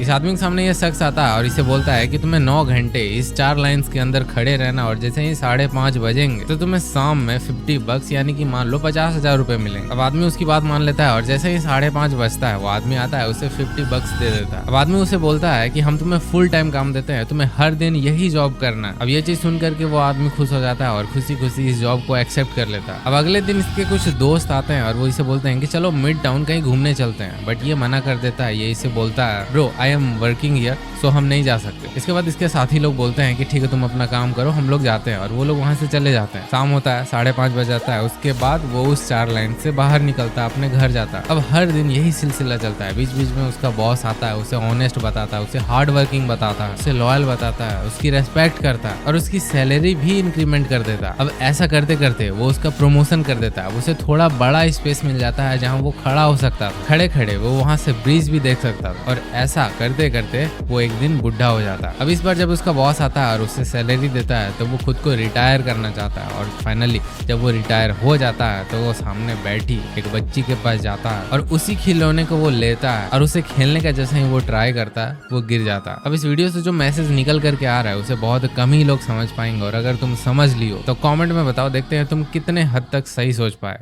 इस आदमी के सामने ये शख्स आता है और इसे बोलता है कि तुम्हें 9 घंटे इस 4 लाइंस के अंदर खड़े रहना और जैसे ही 5:30 बजेंगे तो तुम्हें शाम में 50 बक्स यानी कि मान लो 50,000 रुपए मिलेंगे। अब आदमी उसकी बात मान लेता है और जैसे ही 5:30 बजता है वो आदमी आता है उसे 50 बक्स दे देता है। अब आदमी उसे बोलता है कि हम तुम्हें फुल टाइम काम देते हैं, तुम्हें हर दिन यही जॉब करना है। अब ये चीज सुन करके वो आदमी खुश हो जाता है और खुशी खुशी इस जॉब को एक्सेप्ट कर लेता है। अब अगले दिन इसके कुछ दोस्त आते हैं और वो इसे बोलते हैं कि चलो मिड टाउन कहीं घूमने चलते हैं, बट ये मना कर देता है। ये इसे बोलता है bro I am working here so हम नहीं जा सकते। इसके बाद इसके साथी लोग बोलते हैं कि ठीक है तुम अपना काम करो, हम लोग जाते हैं, और वो लोग वहां से चले जाते हैं। शाम होता है, 5:30 बज जाता है। उसके बाद वो उस 4 लाइन से बाहर निकलता है, अपने घर जाता है। अब हर दिन यही सिलसिला चलता है। बीच बीच में उसका बॉस आता है, उसे ऑनेस्ट बताता है, उसे हार्ड वर्किंग बताता है, उसे लॉयल बताता है, उसकी रेस्पेक्ट करता है और उसकी सैलरी भी इंक्रीमेंट कर देता है। अब ऐसा करते करते वो उसका प्रमोशन कर देता है। उसे थोड़ा बड़ा स्पेस मिल जाता है जहाँ वो खड़ा हो सकता था। खड़े खड़े वो वहां से ब्रिज भी देख सकता था। और ऐसा करते करते वो एक दिन बुढ़ा हो जाता है। अब इस बार जब उसका बॉस आता है और उसे सैलरी देता है तो वो खुद को रिटायर करना चाहता है। और फाइनली जब वो रिटायर हो जाता है तो वो सामने बैठी एक बच्ची के पास जाता है और उसी खिलौने को वो लेता है और उसे खेलने का जैसे ही वो ट्राई करता है वो गिर जाता है। अब इस वीडियो से जो मैसेज निकल करके आ रहा है उसे बहुत कम ही लोग समझ पाएंगे, और अगर तुम समझ लियो तो कमेंट में बताओ, देखते हैं तुम कितने हद तक सही सोच पाए।